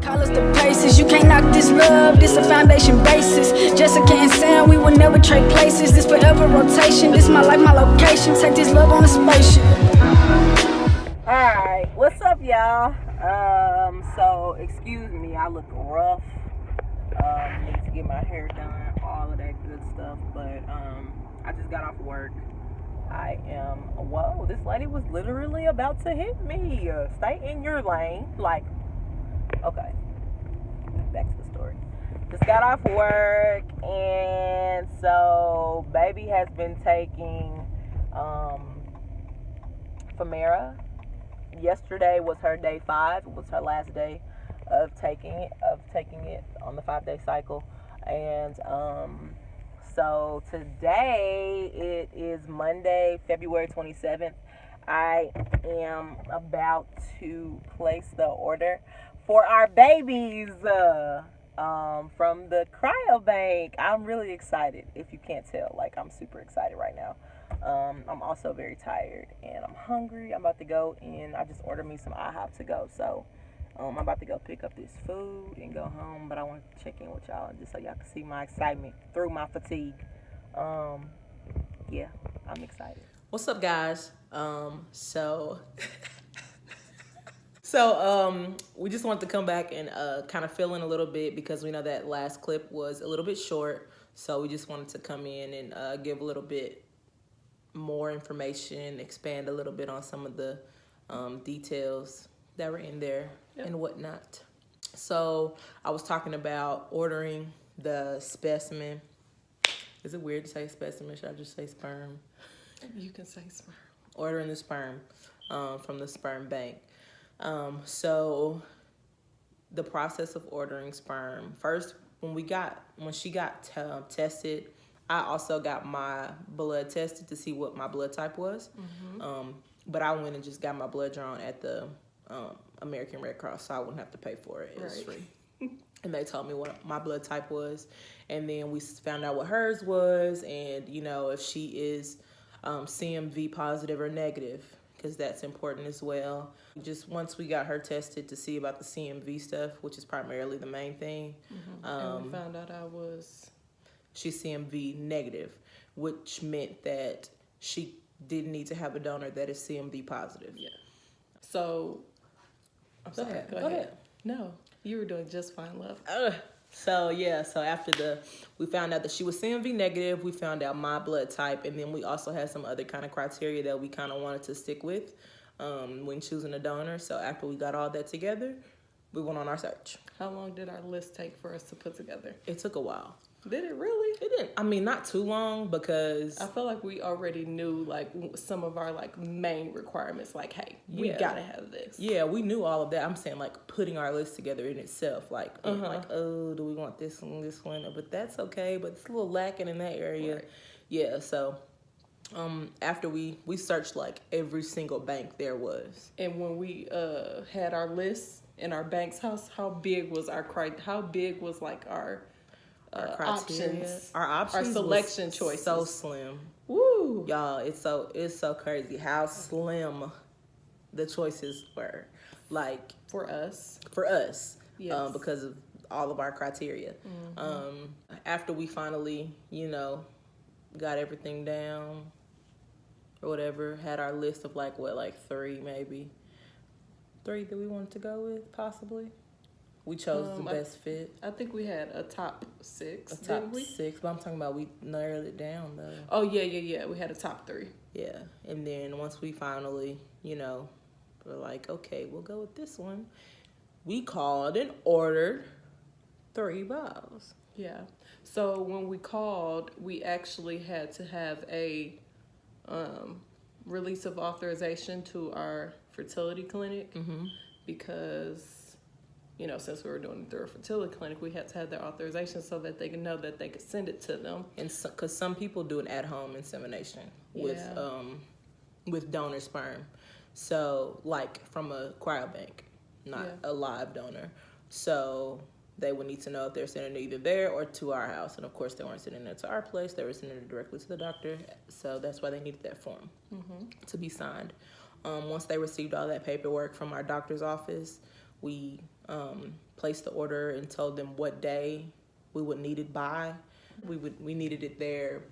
Call us the Paces. You can't knock this love. This a foundation basis. Jessica and Sam, we will never trade places. This forever rotation. This my life, my location. Take this love on a spaceship. Alright, what's up, y'all? So excuse me, I look rough. Need to get my hair done, all of that good stuff. But I just got off work. I am, whoa, this lady was literally about to hit me. Stay in your lane. Like, okay, back to the story. Just got off work, and so baby has been taking Femara. Yesterday was her day 5. It was her last day of taking it on the 5-day cycle. And so today it is Monday, February 27th. I am about to place the order for our babies from the cryobank. I'm really excited. If you can't tell, like, I'm super excited right now. I'm also very tired and I'm hungry. I'm about to go and I just ordered me some IHOP to go. So I'm about to go pick up this food and go home. But I want to check in with y'all just so y'all can see my excitement through my fatigue. Yeah, I'm excited. What's up, guys? So we just wanted to come back and kind of fill in a little bit because we know that last clip was a little bit short. So we just wanted to come in and give a little bit more information, expand a little bit on some of the details that were in there and whatnot. So I was talking about ordering the specimen. Is it weird to say specimen? Should I just say sperm? You can say sperm. Ordering the sperm from the sperm bank. So the process of ordering sperm. First, when she got tested, I also got my blood tested to see what my blood type was. Mm-hmm. But I went and just got my blood drawn at the American Red Cross, so I wouldn't have to pay for it. It was free. And they told me what my blood type was. And then we found out what hers was and, you know, if she is CMV positive or negative, because that's important as well. Just once we got her tested to see about the CMV stuff, which is primarily the main thing. Mm-hmm. And we found out she's CMV negative, which meant that she didn't need to have a donor that is CMV positive. Yeah. So, I'm sorry. Go ahead. No, you were doing just fine, love. So after we found out that she was CMV negative, we found out my blood type, and then we also had some other kind of criteria that we kind of wanted to stick with when choosing a donor. So after we got all that together, we went on our search. How long did our list take for us to put together? It took a while. Did it really? It didn't. I mean, not too long because I feel like we already knew like some of our like main requirements. Like, hey, we gotta have this. Yeah, we knew all of that. I'm saying like putting our list together in itself. Like, oh, do we want this one, this one? But that's okay. But it's a little lacking in that area. Right. Yeah. So, after we searched like every single bank there was, and when we had our list in our bank's house, how big was our options, our selection choices, so slim. Woo, y'all! It's so crazy how slim the choices were. Like for us, yes. Because of all of our criteria. Mm-hmm. After we finally, got everything down or whatever, had our list of like 3 that we wanted to go with, possibly. We chose the best fit. I think we had a top 6. Top 6, but I'm talking about we narrowed it down though. Oh yeah. We had a top 3. Yeah, and then once we finally, we're like, okay, we'll go with this one. We called and ordered 3 vials. Yeah. So when we called, we actually had to have a release of authorization to our fertility clinic because, since we were doing it through a fertility clinic, we had to have their authorization so that they could know that they could send it to them. And because some people do an at-home insemination with donor sperm. So, like from a cryobank, not a live donor. So they would need to know if they're sending it either there or to our house. And of course, they weren't sending it to our place. They were sending it directly to the doctor. So that's why they needed that form to be signed. Once they received all that paperwork from our doctor's office, we placed the order and told them what day we would need it by. We needed it there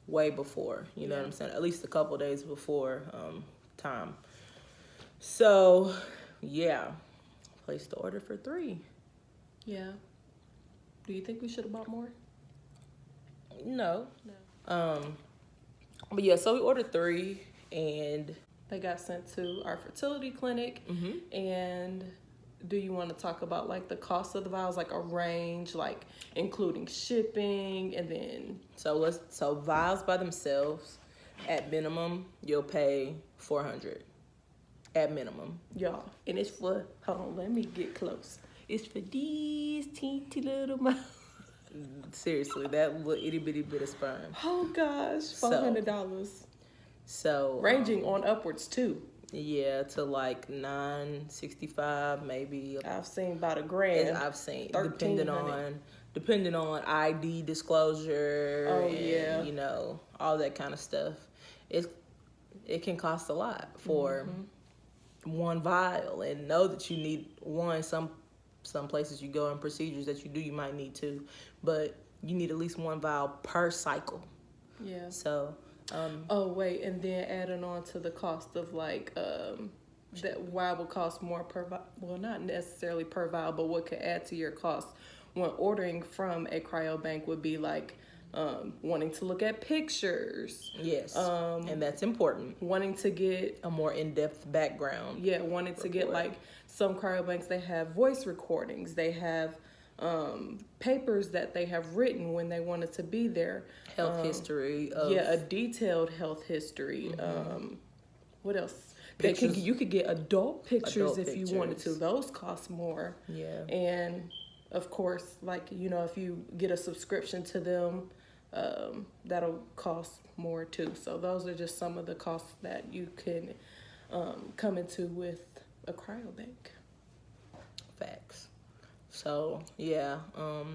way before, you know what I'm saying? At least a couple days before time. So, yeah, placed the order for 3. Yeah. Do you think we should have bought more? No. But yeah, so we ordered 3 and They got sent to our fertility clinic. And do you want to talk about like the cost of the vials, like a range, like including shipping, and then so vials by themselves, at minimum, you'll pay $400 at minimum. y'all, and it's for, hold on, let me get close. It's for these teeny little mouths. Seriously, that little itty bitty bit of sperm. Oh gosh, $400. So Ranging on upwards too. yeah, to like $965 maybe. I've seen about $1,000. I've seen $1,300. depending on ID disclosure. Oh, and, yeah. you know, all that kind of stuff. It can cost a lot for one vial, and know that you need one. Some places you go and procedures that you do, you might need 2, but you need at least 1 vial per cycle. Yeah. So Oh wait, and then adding on to the cost of like that why would cost more per vial? Well, not necessarily per vial, but what could add to your cost when ordering from a cryobank would be like wanting to look at pictures. yes, and that's important. Wanting to get A more in-depth background. wanting to get like some cryobanks, they have voice recordings, they have papers that they have written when they wanted to be there. Health history of A detailed health history. What else? Pictures. You could get adult pictures Adult if you wanted to. pictures. Those cost more. Yeah. And of course, like, you know, if you get a subscription to them, that'll cost more too. So those are just some of the costs that you can come into with a cryobank. Facts. So yeah, all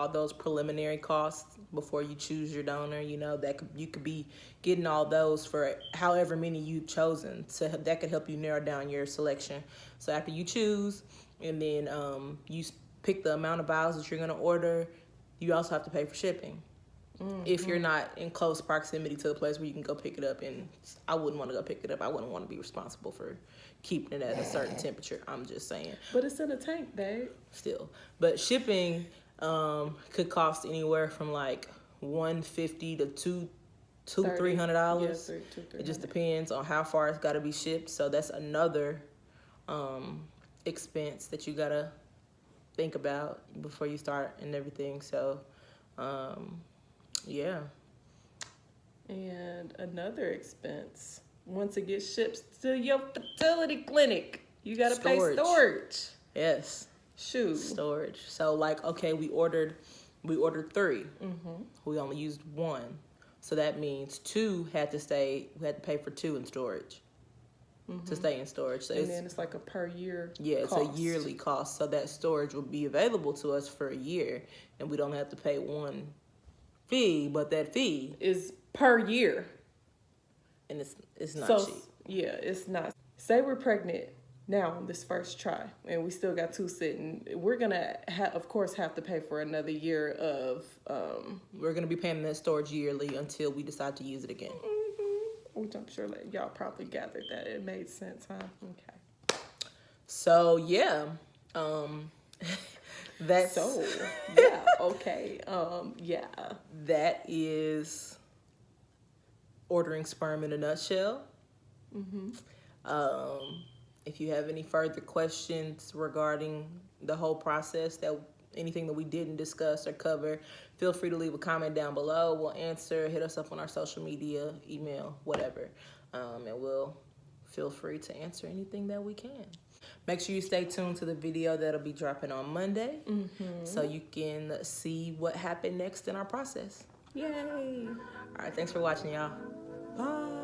those preliminary costs before you choose your donor, you know, you could be getting all those for however many you've chosen. So that could help you narrow down your selection. So after you choose, and then you pick the amount of vials that you're gonna order, you also have to pay for shipping. If you're not in close proximity to a place where you can go pick it up, and I wouldn't want to go pick it up. I wouldn't want to be responsible for keeping it at a certain temperature. I'm just saying. But it's in a tank, babe. Still, but shipping could cost anywhere from like $150 to $300. It just depends on how far it's got to be shipped. So that's another expense that you gotta think about before you start and everything. So yeah. And another expense, once it gets shipped to your fertility clinic, you gotta pay storage. Yes. Shoot. Storage. So like, okay, we ordered 3. We only used 1. So that means 2 we had to pay for 2 in storage. To stay in storage. So and then it's like a per year it's cost. a yearly cost. So that storage will be available to us for a year, and we don't have to pay one fee, but that fee is per year. And it's not cheap. Yeah, it's not. Say we're pregnant now on this first try, and we still got 2 sitting. We're gonna of course have to pay for another year of We're gonna be paying that storage yearly until we decide to use it again. which I'm sure that y'all probably gathered that it made sense, huh? Okay. So yeah. That's yeah, okay. Yeah. That is ordering sperm in a nutshell. If you have any further questions regarding the whole process, anything that we didn't discuss or cover, feel free to leave a comment down below. We'll answer. Hit us up on our social media, email, whatever, and we'll feel free to answer anything that we can. Make sure you stay tuned to the video that'll be dropping on Monday, so you can see what happened next in our process. Yay. All right, thanks for watching, y'all. Bye.